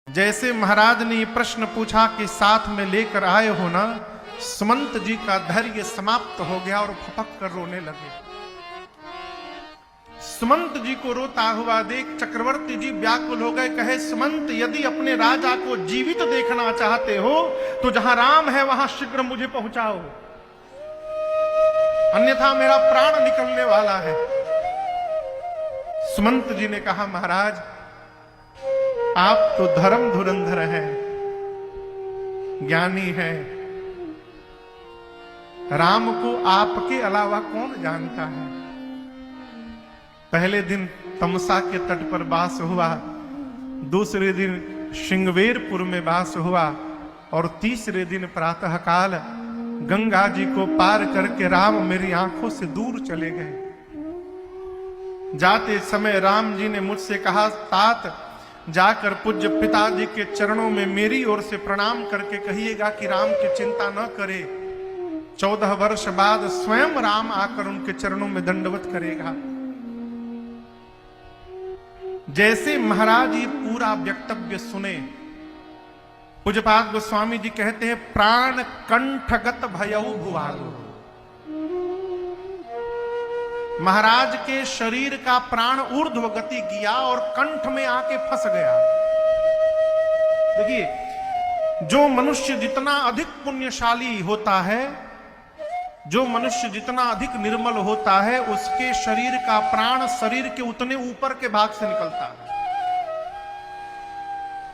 जैसे महाराज ने ये प्रश्न पूछा कि साथ में लेकर आए हो ना, सुमंत जी का धैर्य समाप्त हो गया और फपक कर रोने लगे। सुमंत जी को रोता हुआ देख चक्रवर्ती जी व्याकुल हो गए। कहे, सुमंत, यदि अपने राजा को जीवित देखना चाहते हो तो जहां राम है वहां शीघ्र मुझे पहुंचाओ, अन्यथा मेरा प्राण निकलने वाला है। सुमंत जी ने कहा, महाराज आप तो धर्म धुरंधर हैं, ज्ञानी हैं, राम को आपके अलावा कौन जानता है। पहले दिन तमसा के तट पर वास हुआ, दूसरे दिन श्रृंगवेरपुर में वास हुआ और तीसरे दिन प्रातःकाल गंगा जी को पार करके राम मेरी आंखों से दूर चले गए। जाते समय राम जी ने मुझसे कहा, तात जाकर पूज्य पिताजी के चरणों में मेरी ओर से प्रणाम करके कहिएगा कि राम की चिंता न करे। 14 वर्ष बाद स्वयं राम आकर उनके चरणों में दंडवत करेगा। जैसे महाराज ये पूरा वक्तव्य सुने, पूज्यपाद गोस्वामी जी कहते हैं, प्राण कंठगत भयउ भुआलो। महाराज के शरीर का प्राण ऊर्ध्व गति किया और कंठ में आके फंस गया। देखिए, जो मनुष्य जितना अधिक पुण्यशाली होता है, जो मनुष्य जितना अधिक निर्मल होता है, उसके शरीर का प्राण शरीर के उतने ऊपर के भाग से निकलता है,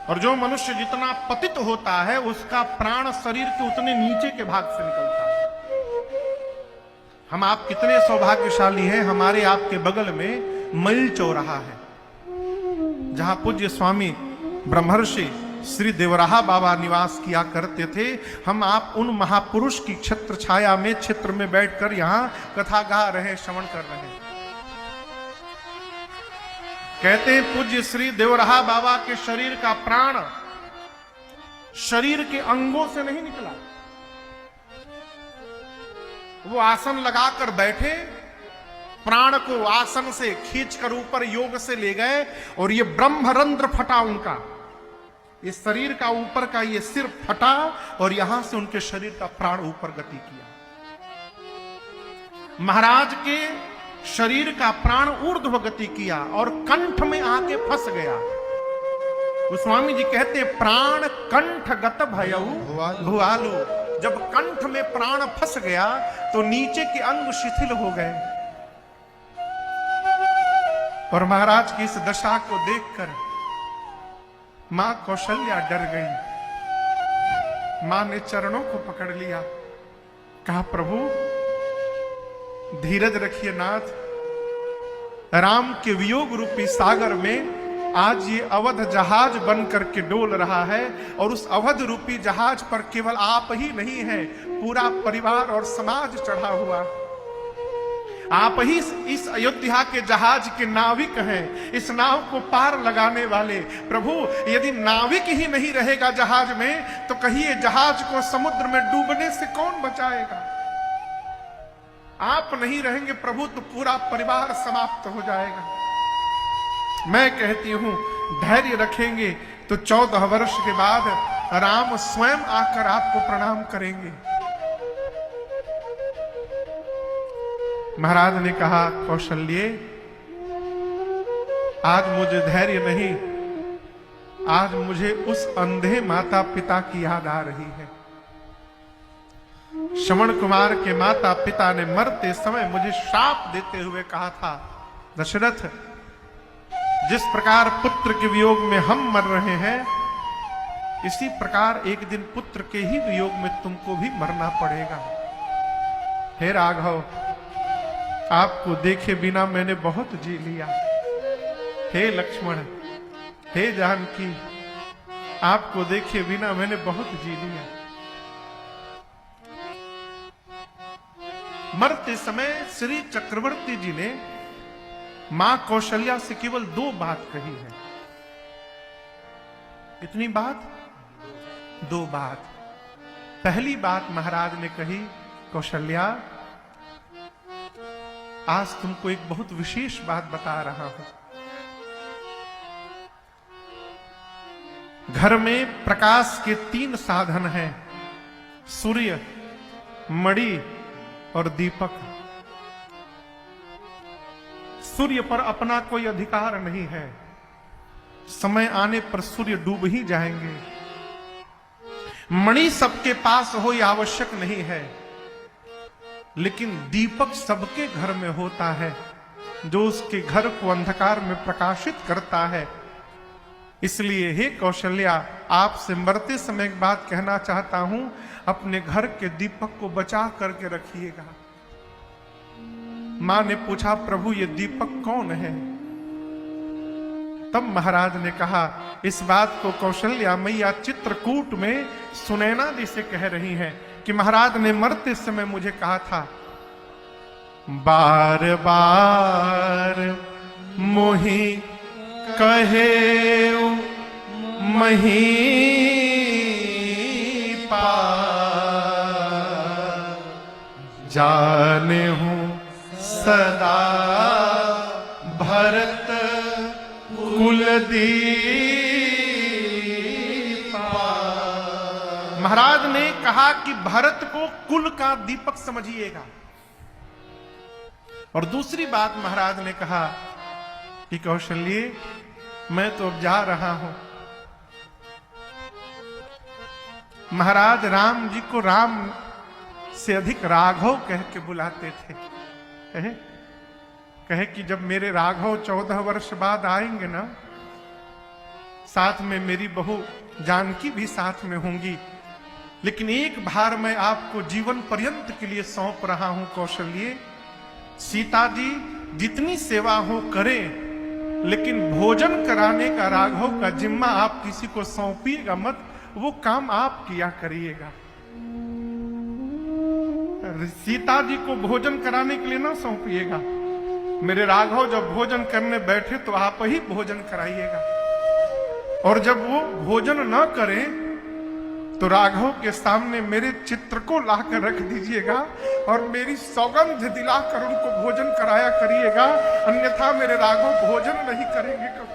और जो मनुष्य जितना पतित होता है उसका प्राण शरीर के उतने नीचे के भाग से निकलता है। हम आप कितने सौभाग्यशाली हैं, हमारे आपके बगल में मैल चौराहा है, जहां पूज्य स्वामी ब्रह्मर्षि श्री देवराहा बाबा निवास किया करते थे। हम आप उन महापुरुष की छत्र छाया में, क्षेत्र में बैठकर यहां कथा गा रहे, श्रवण कर रहे हैं। कहते हैं, पूज्य श्री देवराहा बाबा के शरीर का प्राण शरीर के अंगों से नहीं निकला। वो आसन लगाकर बैठे, प्राण को आसन से खींचकर ऊपर योग से ले गए और ये ब्रह्मरंध्र फटा उनका, इस शरीर का ऊपर का ये सिर फटा और यहां से उनके शरीर का प्राण ऊपर गति किया। महाराज के शरीर का प्राण ऊर्ध्व गति किया और कंठ में आके फंस गया। गोस्वामी जी कहते हैं, प्राण कंठगत भयउ भुआलो। जब कंठ में प्राण फंस गया तो नीचे के अंग शिथिल हो गए, और महाराज की इस दशा को देखकर मां कौशल्या डर गई। मां ने चरणों को पकड़ लिया, कहा, प्रभु धीरज रखिए नाथ, राम के वियोग रूपी सागर में आज ये अवध जहाज बन करके डोल रहा है, और उस अवध रूपी जहाज पर केवल आप ही नहीं है, पूरा परिवार और समाज चढ़ा हुआ। आप ही इस अयोध्या के जहाज के नाविक हैं, इस नाव को पार लगाने वाले। प्रभु, यदि नाविक ही नहीं रहेगा जहाज में तो कहिए जहाज को समुद्र में डूबने से कौन बचाएगा। आप नहीं रहेंगे प्रभु तो पूरा परिवार समाप्त हो जाएगा। मैं कहती हूं, धैर्य रखेंगे तो 14 वर्ष के बाद राम स्वयं आकर आपको प्रणाम करेंगे। महाराज ने कहा, कौशल्ये, आज मुझे धैर्य नहीं, आज मुझे उस अंधे माता पिता की याद आ रही है। श्रवण कुमार के माता पिता ने मरते समय मुझे शाप देते हुए कहा था, दशरथ, जिस प्रकार पुत्र के वियोग में हम मर रहे हैं, इसी प्रकार एक दिन पुत्र के ही वियोग में तुमको भी मरना पड़ेगा। हे राघव, आपको देखे बिना मैंने बहुत जी लिया। हे लक्ष्मण, हे जानकी, आपको देखे बिना मैंने बहुत जी लिया। मरते समय श्री चक्रवर्ती जी ने मां कौशल्या से केवल 2 बात कही है। कितनी बात? 2 बात। पहली बात महाराज ने कही, कौशल्या, आज तुमको एक बहुत विशेष बात बता रहा हूं। घर में प्रकाश के 3 साधन हैं, सूर्य, मणि और दीपक। सूर्य पर अपना कोई अधिकार नहीं है, समय आने पर सूर्य डूब ही जाएंगे। मणि सबके पास हो यह आवश्यक नहीं है, लेकिन दीपक सबके घर में होता है, जो उसके घर को अंधकार में प्रकाशित करता है। इसलिए हे कौशल्या, आपसे मरते समय एक बात कहना चाहता हूं, अपने घर के दीपक को बचा करके रखिएगा। मां ने पूछा, प्रभु ये दीपक कौन है? तब महाराज ने कहा, इस बात को कौशल्या मैया चित्रकूट में सुनैना जी से कह रही हैं कि महाराज ने मरते समय मुझे कहा था, बार बार मोहि कहे मही पा, जाने हूं सदा भरत कुलदीप। महाराज ने कहा कि भरत को कुल का दीपक समझिएगा। और दूसरी बात महाराज ने कहा कि कौशल्य, मैं तो अब जा रहा हूं। महाराज राम जी को राम से अधिक राघव कह के बुलाते थे। कहे कि जब मेरे राघव 14 वर्ष बाद आएंगे ना, साथ में मेरी बहू जानकी भी साथ में होंगी, लेकिन एक भार मैं आपको जीवन पर्यंत के लिए सौंप रहा हूं कौशल्य। सीता जी जितनी सेवा हो करें, लेकिन भोजन कराने का राघव का जिम्मा आप किसी को सौंपिएगा मत, वो काम आप किया करिएगा। सीता जी को भोजन कराने के लिए ना सौंपिएगा। मेरे राघव जब भोजन करने बैठे तो आप ही भोजन कराइएगा, और जब वो भोजन न करें तो राघव के सामने मेरे चित्र को लाकर रख दीजिएगा और मेरी सौगंध दिलाकर उनको भोजन कराया करिएगा, अन्यथा मेरे राघव भोजन नहीं करेंगे कभी।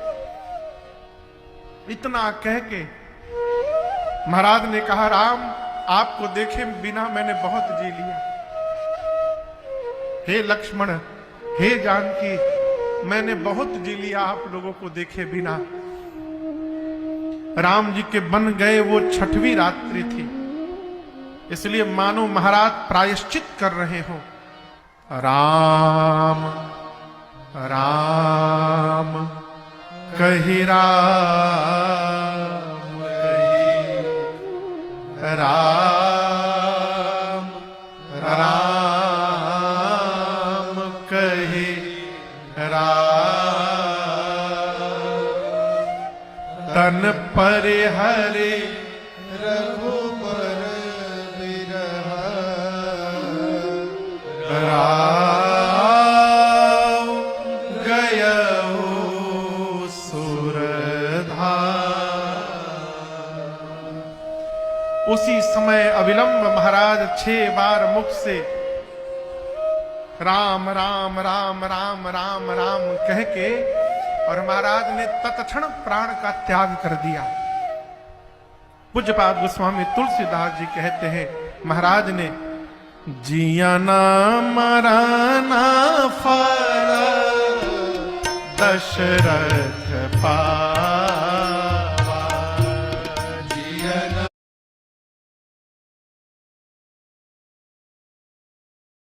इतना कह के महाराज ने कहा, राम आपको देखे बिना मैंने बहुत जी लिया। हे लक्ष्मण, हे जानकी, मैंने बहुत जी लिया आप लोगों को देखे बिना। राम जी के बन गए वो 6वीं रात्रि थी, इसलिए मानो महाराज प्रायश्चित कर रहे हो। राम राम कही राम कही, राम राम कही राम, तन पर हरे रघुबर बिरह, राम गयऊ सुरधार। उसी समय अविलंब महाराज 6 बार मुख से राम राम राम राम राम राम कह के, और महाराज ने तत्क्षण प्राण का त्याग कर दिया। पूज्यपाद गोस्वामी तुलसीदास जी कहते हैं, महाराज ने जिया ना मराना फल दशरथ पा